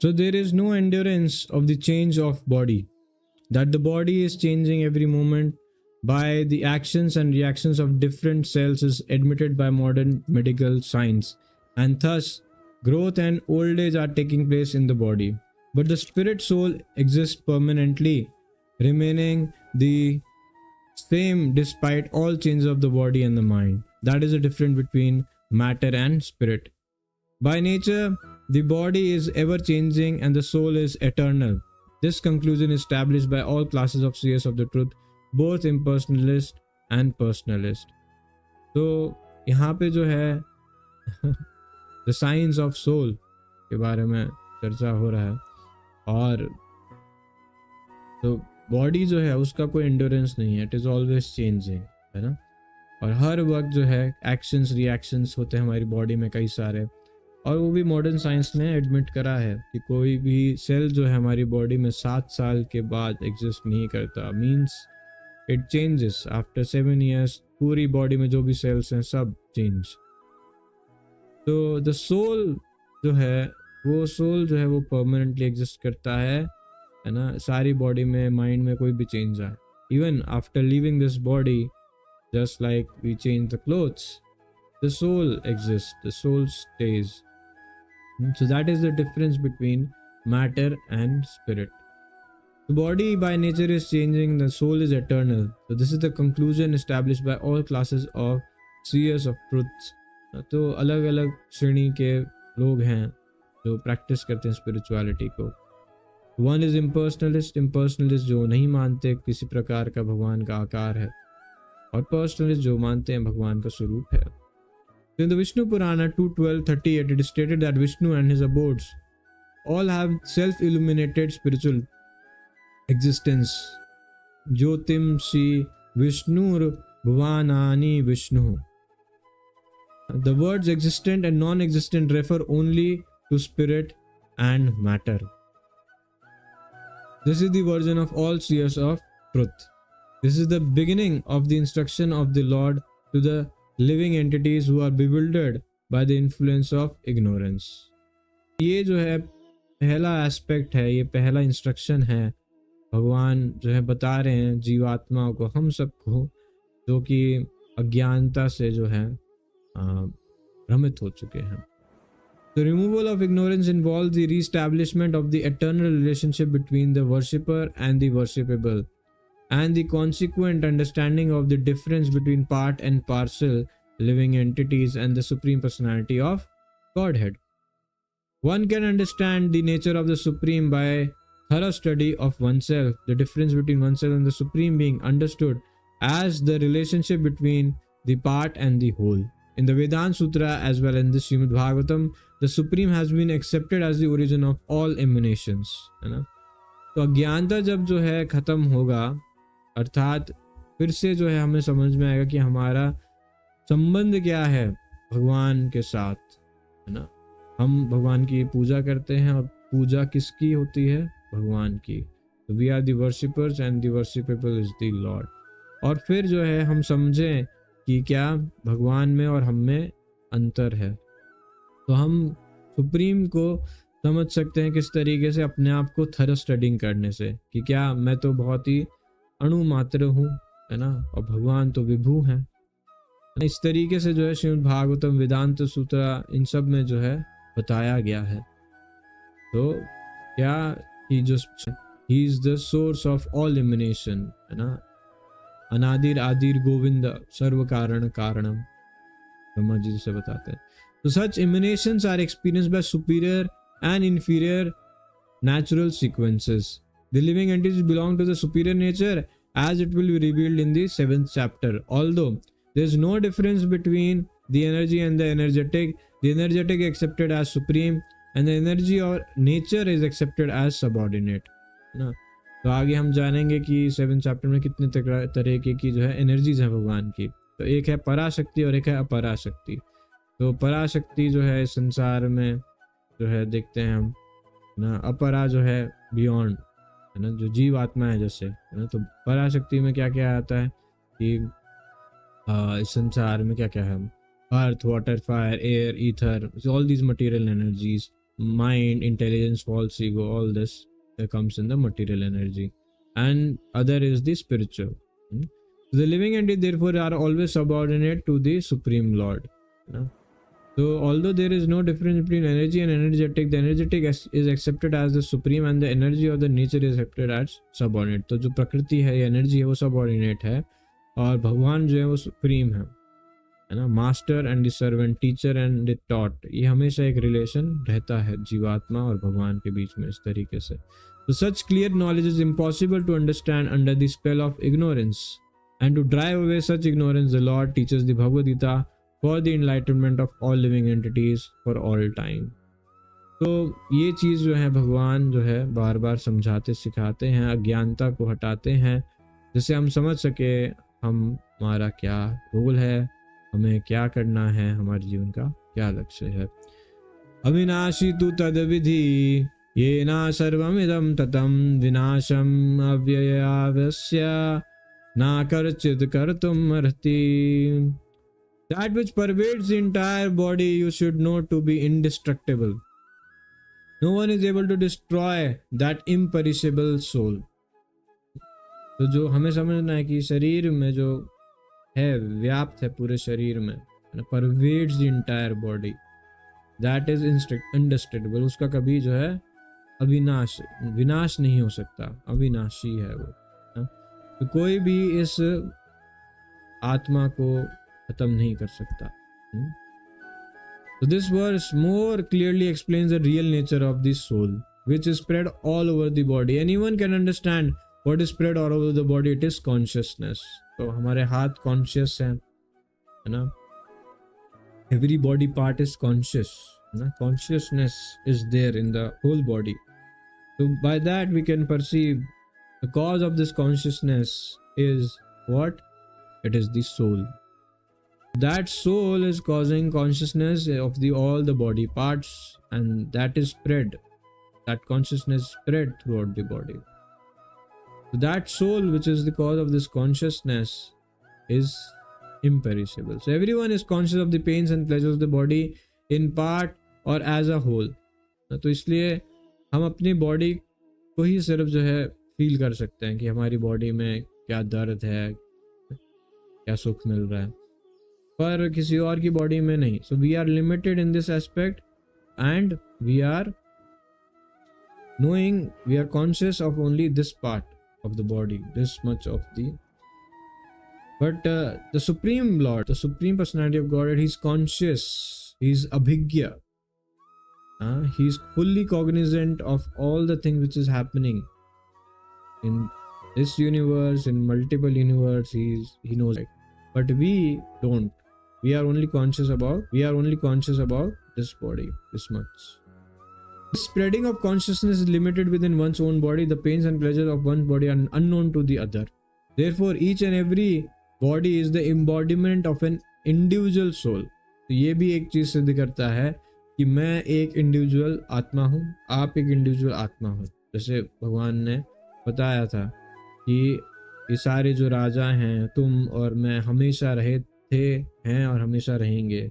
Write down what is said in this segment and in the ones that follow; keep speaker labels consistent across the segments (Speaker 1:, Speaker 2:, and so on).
Speaker 1: So there is no endurance of the change of body, that the body is changing every moment by the actions and reactions of different cells is admitted by modern medical science, and thus growth and old age are taking place in the body. But the spirit soul exists permanently, remaining the same despite all changes of the body and the mind. That is the difference between matter and spirit. By nature, the body is ever changing and the soul is eternal. This conclusion is established by all classes of seers of the truth, both impersonalist and personalist. तो यहाँ पे जो है the science of soul के बारे में चर्चा हो रहा है, और तो बॉडी जो है उसका कोई एंडोरेंस नहीं है, इट इज़ ऑलवेज चेंजिंग, है ना। और हर वक्त जो है एक्शंस रिएक्शंस होते हैं हमारी बॉडी में कई सारे, और वो भी मॉडर्न साइंस ने एडमिट करा है कि कोई भी सेल जो है हमारी बॉडी में 7 साल के बाद एग्जिस्ट नहीं करता, means it changes after 7 years। पूरी बॉडी में जो भी सेल्स हैं सब चेंज। तो द सोल जो है वो परमानेंटली एग्जिस्ट करता है ना, सारी बॉडी में, माइंड में कोई भी चेंज आए, even after living this body, just like we change the clothes, the soul exists, the soul stays. So that is the difference between matter and spirit. The body by nature is changing, the soul is eternal. So this is the conclusion established by all classes of seers of truth. तो अलग अलग श्रेणी के लोग हैं जो practice करते हैं स्पिरिचुअलिटी को। वन इज इम्पर्सनलिस्ट, इम्पर्सनलिस्ट जो नहीं मानते किसी प्रकार का भगवान का आकार है, और पर्सनलिस्ट जो मानते हैं भगवान का स्वरूप है। In the Vishnu Purana 2.12.38, it is stated that Vishnu and his abodes all have self-illuminated spiritual existence. Jyotim Shi Vishnur Bhuvanani Vishnu. The words existent and non-existent refer only to spirit and matter. This is the version of all seers of truth. This is the beginning of the instruction of the Lord to the living entities who are bewildered by the influence of ignorance. ये जो है पहला aspect है, ये पहला instruction है भगवान जो है बता रहे हैं जीवात्माओं को, हम सबको, जो कि अज्ञानता से जो है भ्रमित हो चुके हैं। The removal of ignorance involves the re-establishment of the eternal relationship between the worshipper and the worshipable, and the consequent understanding of the difference between part and parcel living entities and the Supreme Personality of Godhead. One can understand the nature of the Supreme by thorough study of oneself, the difference between oneself and the Supreme being understood as the relationship between the part and the whole. In the Vedanta Sutra as well in the Srimad Bhagavatam, the Supreme has been accepted as the origin of all emanations, है ना। तो अज्ञानता जब जो है खत्म होगा, अर्थात फिर से जो है हमें समझ में आएगा कि हमारा संबंध क्या है भगवान के साथ, है ना। हम भगवान की पूजा करते हैं, और पूजा किसकी होती है? भगवान की। तो we are the worshippers and the worshipable is the Lord. और फिर जो है हम समझें कि क्या भगवान में और हम में अंतर है, तो हम सुप्रीम को समझ सकते हैं किस तरीके से, अपने आप को थरो स्टडिंग करने से, कि क्या मैं तो बहुत ही अणु मात्र हूँ, है ना, और भगवान तो विभू हैं। इस तरीके से जो है श्रीमद् भागवतम, वेदांत सूत्र, इन सब में जो है बताया गया है। तो क्या he is the source of all emanation, है ना, अनादिर आदिर गोविंद सर्व कारण कारणम, ब्रह्मा जी से बताते हैं। तो such emanations are experienced by superior and inferior natural sequences. The living entities belong to the superior nature as it will be revealed in the 7th chapter. Although there is no difference between the energy and the energetic is accepted as supreme and the energy or nature is accepted as subordinate, ना। तो आगे हम जानेंगे कि 7th chapter में कितने तरीके की जो है एनर्जीज हैं भगवान की। तो एक है पराशक्ति और एक है अपराशक्ति। तो पराशक्ति जो है संसार में जो है देखते हैं हम ना, अपरा जो है बियॉन्ड, है ना, जो जीव आत्मा है जैसे, है ना। तो पराशक्ति में क्या क्या आता है कि इस संसार में क्या क्या है, earth, water, fire, air, ether, all these material energies, mind, intelligence, false ego, all this comes in the material energy, and other is the spiritual. The living entity therefore are always subordinate to the Supreme Lord. You know? So although there is no difference between energy and energetic, the energetic is accepted as the supreme and the energy of the nature is accepted as subordinate. तो जो प्रकृति है, energy है, वो subordinate है, और भगवान जो है वो सुप्रीम है ना. Master and the servant, teacher and the taught, ये हमेशा एक रिलेशन रहता है जीवात्मा और भगवान के बीच में इस तरीके से. So such clear knowledge is impossible to understand under the spell of ignorance, and to drive away such ignorance, the Lord teaches the Bhagavad Gita for the enlightenment of all living entities for all time. तो ये चीज़ जो है भगवान जो है बार बार समझाते सिखाते हैं, अज्ञानता को हटाते हैं, जिससे हम समझ सके हमारा क्या रोल है, हमें क्या करना है, हमारे जीवन का क्या लक्ष्य है. अविनाशी तु तद्विधि येना सर्वमिदं ततं विनाशम् अव्ययावस्य ना कर्चित् कर्तुम् अर्हति. That which pervades the entire body you should know to be indestructible. No one is able to destroy that imperishable soul. तो जो हमें समझना है कि शरीर में जो है, व्याप्त है पूरे शरीर में, pervades the entire body, that is indestructible. उसका कभी जो है विनाश नहीं हो सकता, अविनाशी है वो. तो कोई भी इस आत्मा को खत्म नहीं कर सकता. So this verse more clearly explains the real nature of the soul, which is spread all over the body. Anyone can understand what is spread all over the body. It is consciousness. तो हमारे हाथ conscious है ना. Every body part is conscious, है ना. Consciousness is there in the whole body. So by that we can perceive the cause of this consciousness is what? It is the soul. That soul is causing consciousness of all the body parts, and that is spread. That consciousness spread throughout the body. So that soul, which is the cause of this consciousness, is imperishable. So everyone is conscious of the pains and pleasures of the body in part or as a whole. तो इसलिए हम अपनी body को ही सिर्फ जो है feel कर सकते हैं कि हमारी बॉडी में क्या दर्द है, क्या सुख मिल रहा है, पर किसी और की बॉडी में नहीं. So we are limited in this aspect, and we are knowing, we are conscious of only this part of the body, this much of the. But the Supreme Lord, the Supreme Personality of Godhead, He's conscious, He's abhigya. He's fully cognizant of all the things which is happening in this universe, in multiple universes. He knows it. But we don't. We are only conscious about this body, this much. The spreading of consciousness is limited within one's own body. The pains and pleasures of one body are unknown to the other. Therefore, each and every body is the embodiment of an individual soul. तो ये भी एक चीज सिद्ध करता है कि मैं एक इंडिविजुअल आत्मा हूँ, आप एक इंडिविजुअल आत्मा हो. जैसे भगवान ने बताया था कि ये सारे जो राजा हैं, तुम और मैं, हमेशा रहे थे, हैं और हमेशा रहेंगे.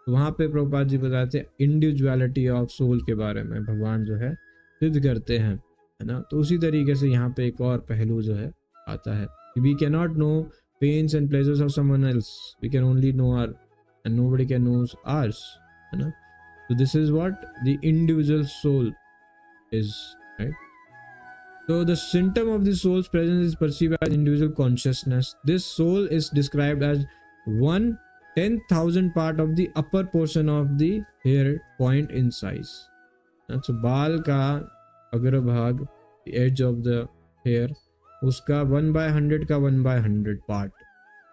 Speaker 1: तो वहाँ पे प्रभुपाद जी बताते इंडिविजुअलिटी ऑफ सोल के बारे में भगवान जो है सिद्ध करते हैं, है ना. तो उसी तरीके से यहाँ पे एक और पहलू जो है आता है कि we can not know pains and pleasures of someone else, we can only know our and nobody can knows ours, है ना. So this is what the individual soul is, right? So the symptom of the soul's presence is perceived as individual consciousness. This soul is described as 1/10,000 part of the upper portion of the hair point in size. So बाल का अग्रभाग, the edge of the hair, उसका 1/100 का 1/100 part,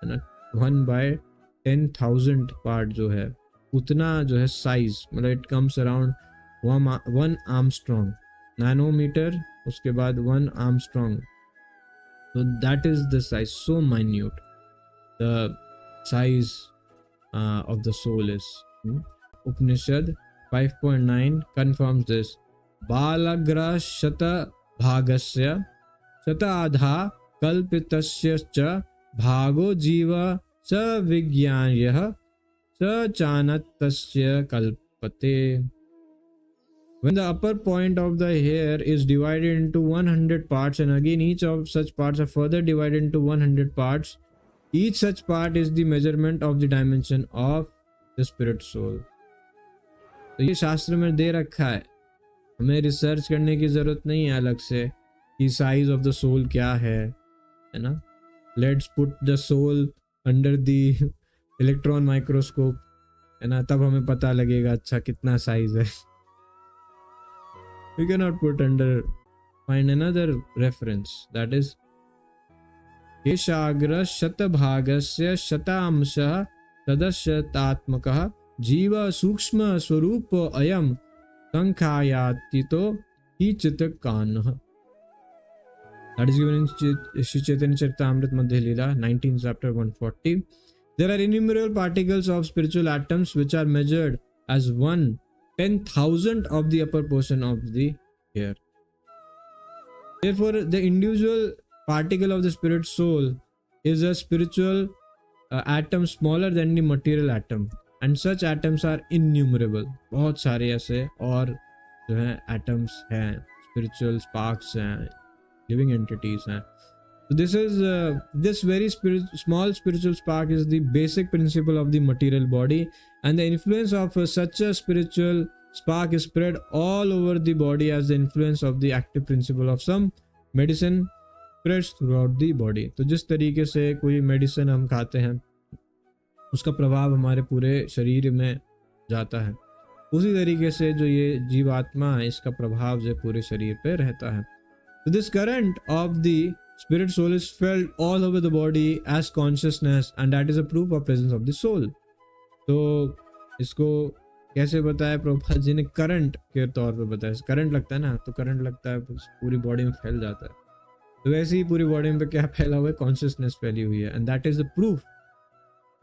Speaker 1: है ना. 1/10,000 part जो है उतना जो है साइज, मतलब it comes around 1 angstrom nanometre, उसके बाद 1 angstrom. so that is the size, so minute the size of the soul is. Upanishad 5.9 confirms this. Balagra shata bhagasya shata adha kalpitasya cha bhago jiva sa vigyanyah स चानतस्य कल्पते. When the upper point of the hair is divided into 100 parts, and again each of such parts are further divided into 100 parts, each such part is the measurement of the dimension of the spirit soul. तो ये शास्त्र में दे रखा है, हमें research करने की जरूरत नहीं है अलग से कि साइज ऑफ द सोल क्या है ना. Let's put the soul under the electron microscope, है ना, तब हमें पता लगेगा अच्छा कितना साइज है. We cannot put under, find another reference, that is केशाग्र शतभागस्य शतांशः तदशतात्मकः जीव सूक्ष्म स्वरूप अयम संख्यातीतो कीचित Kanh. That is given in Shri Chaitanya Charitamrita Madhya Leela 19th chapter 140. There are innumerable particles of spiritual atoms which are measured as 1/10,000 of the upper portion of the hair. Therefore, the individual particle of the spirit soul is a spiritual atom smaller than the material atom, and such atoms are innumerable. बहुत सारे ऐसे और जो है atoms हैं, spiritual sparks हैं, living entities हैं. So this is this very small spiritual spark is the basic principle of the material body, and the influence of such a spiritual spark is spread all over the body as the influence of the active principle of some medicine spreads throughout the body. तो जिस तरीके से कोई medicine हम खाते हैं उसका प्रभाव हमारे पूरे शरीर में जाता है, उसी तरीके से जो ये जीवात्मा है इसका प्रभाव जो पूरे शरीर पे रहता है. So this current of the spirit soul is felt all over the body as consciousness, and that is a proof of presence of the soul. तो इसको कैसे बताया प्रभुपाद जी ने? करंट के तौर पे बताया. करंट लगता है ना, तो करंट लगता है पूरी बॉडी में फैल जाता है, तो वैसे ही पूरी बॉडी में क्या फैला हुआ है? कॉन्शियसनेस फैली हुई है, and that is the proof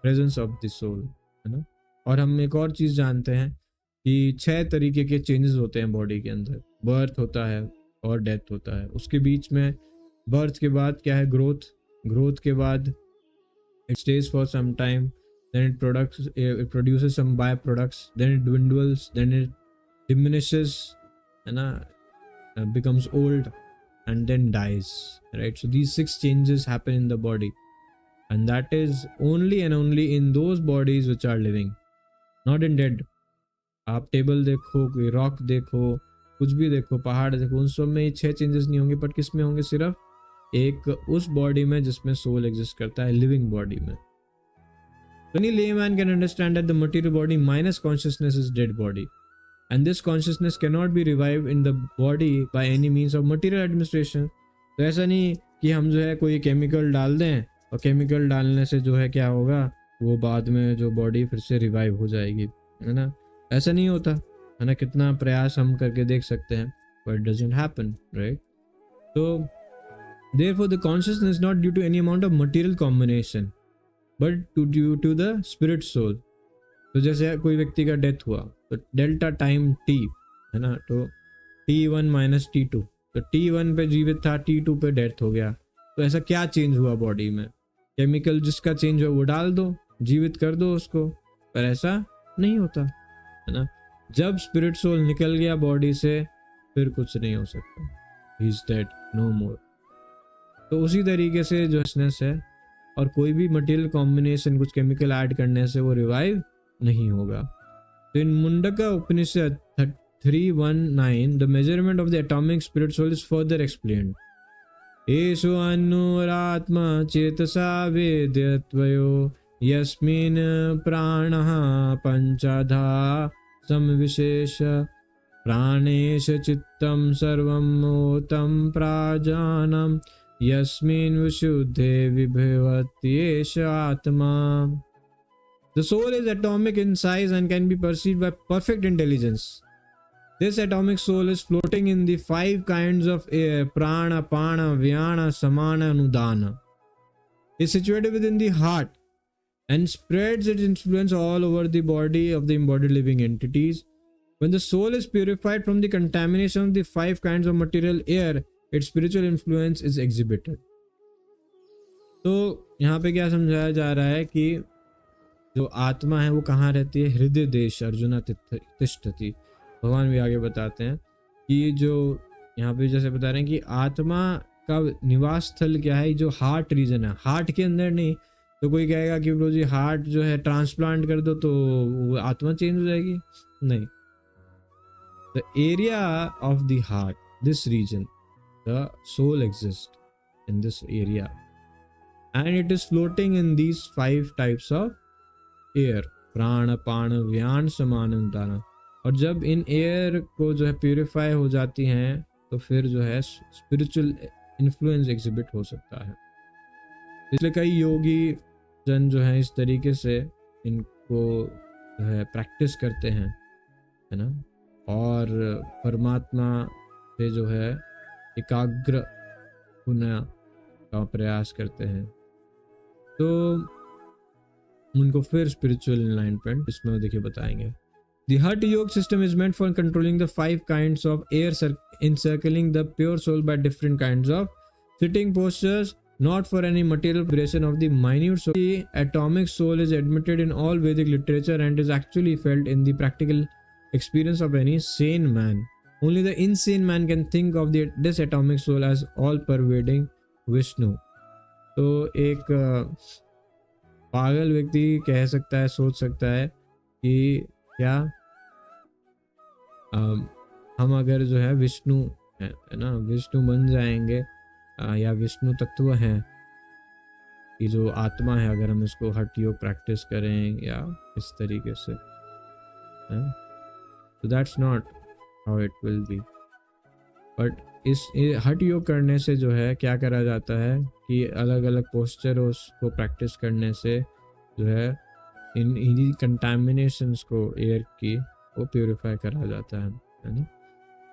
Speaker 1: presence of the soul, है ना. और हम एक और चीज जानते हैं कि 6 तरीके के चेंजेस होते हैं बॉडी के अंदर. बर्थ होता है और डेथ होता है, उसके बीच में बर्थ के बाद क्या है? ग्रोथ के बाद it stays for some time, then it produces some byproducts, then it dwindles, then it diminishes, and becomes old, and then dies, right? So these 6 changes happen in the body, and that is only and only in those bodies which are living, not in dead. आप table देखो, कोई rock देखो, कुछ भी देखो, पहाड़ देखो, उन सब में ये 6 चेंजेस नहीं होंगे, बट किस में होंगे? सिर्फ एक उस बॉडी में जिसमें सोल एग्जिस्ट करता है, लिविंग बॉडी में. Any layman can understand that the material body minus consciousness is dead body, and this consciousness cannot be revived in the body by any means of material administration. तो ऐसा नहीं कि हम जो है कोई केमिकल डाल दें और केमिकल डालने से जो है क्या होगा, वो बाद में जो बॉडी फिर से रिवाइव हो जाएगी, है ना. ऐसा नहीं होता, है ना. कितना प्रयास हम करके देख सकते हैं, but it doesn't happen, right? So therefore the consciousness is not due to any amount of material combination, but due to the spirit soul. तो जैसे कोई व्यक्ति का डेथ हुआ तो डेल्टा टाइम t, है ना, तो t1 माइनस t2, तो t1 पे जीवित था, t2 पे डेथ हो गया. तो ऐसा क्या चेंज हुआ बॉडी में? केमिकल जिसका चेंज हो वो डाल दो, जीवित कर दो उसको, पर ऐसा नहीं होता, है ना. जब स्पिरिट सोल निकल गया बॉडी से फिर कुछ नहीं हो सकता. ही इज डेड, नो मोर. तो उसी तरीके से जो consciousness है, और कोई भी मटेरियल कॉम्बिनेशन, कुछ केमिकल ऐड करने से वो रिवाइव नहीं होगा. तो in Mundaka Upanishad 3:1-9 the measurement of the atomic spirit soul is further explained. एषु अनुरात्मा चेतसा वेद्यत्वयो यस्मिन् प्राणः पंचधा समविशेष प्राणेश चित्तं सर्वं मोतं प्राजानं यस्मिन् विशुद्धे विभवत्येष आत्मा. The soul is atomic in size and can be perceived by perfect intelligence. This atomic soul is floating in the 5 kinds of air: prana, pana, vyana, samana, and udana. It is situated within the heart and spreads its influence all over the body of the embodied living entities. When the soul is purified from the contamination of the 5 kinds of material air, its spiritual influence is exhibited. तो यहाँ पे क्या समझाया जा रहा है कि जो आत्मा है वो कहाँ रहती है? हृदय देश अर्जुना तिष्ठति. भगवान भी आगे बताते हैं कि जो यहाँ पे जैसे बता रहे हैं कि आत्मा का निवास स्थल क्या है, जो हार्ट रीजन है, हार्ट के अंदर नहीं। तो कोई कहेगा कि ब्रो जी हार्ट जो है ट्रांसप्लांट कर दो तो वो आत्मा चेंज हो जाएगी, नहीं। The area of the heart, this region, the soul exist in this area and it is floating in these 5 types of air, प्राण अपान व्यान समान दाना। और जब इन एयर को जो है प्यूरिफाई हो जाती हैं तो फिर जो है स्पिरिचुअल इन्फ्लुएंस एग्जिबिट हो सकता है। इसलिए कई योगी जन जो है इस तरीके से इनको जो है प्रैक्टिस करते हैं, है ना, और परमात्मा से जो है एकाग्र होने का प्रयास करते हैं, तो उनको फिर स्पिरिचुअल एनलाइटमेंट इसमें देखिए बताएंगे। The Hatha Yoga system is meant for controlling the 5 kinds of air encircling the pure soul by different kinds of sitting postures, not for any material vibration of the minute soul. The atomic soul is admitted in all Vedic literature and is actually felt in the practical experience of any sane man. Only the insane man can think of this atomic soul as all-pervading Vishnu. तो एक पागल व्यक्ति कह सकता है, सोच सकता है कि क्या हम अगर जो है विष्णु है ना, विष्णु बन जाएंगे या विष्णु तत्व है कि जो आत्मा है, अगर हम इसको हठ योग प्रैक्टिस करें या इस तरीके से, तो that's not how it will be. But इस हठ योग करने से जो है क्या करा जाता है कि अलग अलग पोस्चर्स को प्रैक्टिस करने से जो है इन कंटामिनेशंस को एयर की वो प्यूरिफाई करा जाता है ना।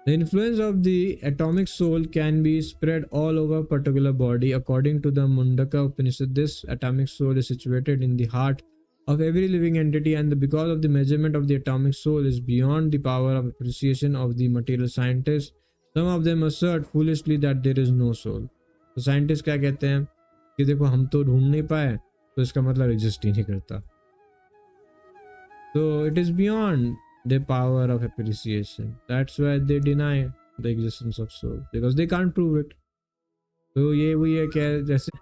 Speaker 1: The influence of the atomic soul can be spread all over a particular body. According to the Mundaka Upanishad, this atomic soul is situated in the heart of every living entity, and because of the measurement of the atomic soul is beyond the power of appreciation of the material scientists, some of them assert foolishly that there is no soul. तो scientist क्या कहते हैं कि देखो हम तो ढूंढ नहीं पाए, तो इसका मतलब एग्जिस्ट ही नहीं करता। So it is beyond the power of appreciation. That's why they deny the existence of soul, because they can't prove it. तो ये वही है क्या, जैसे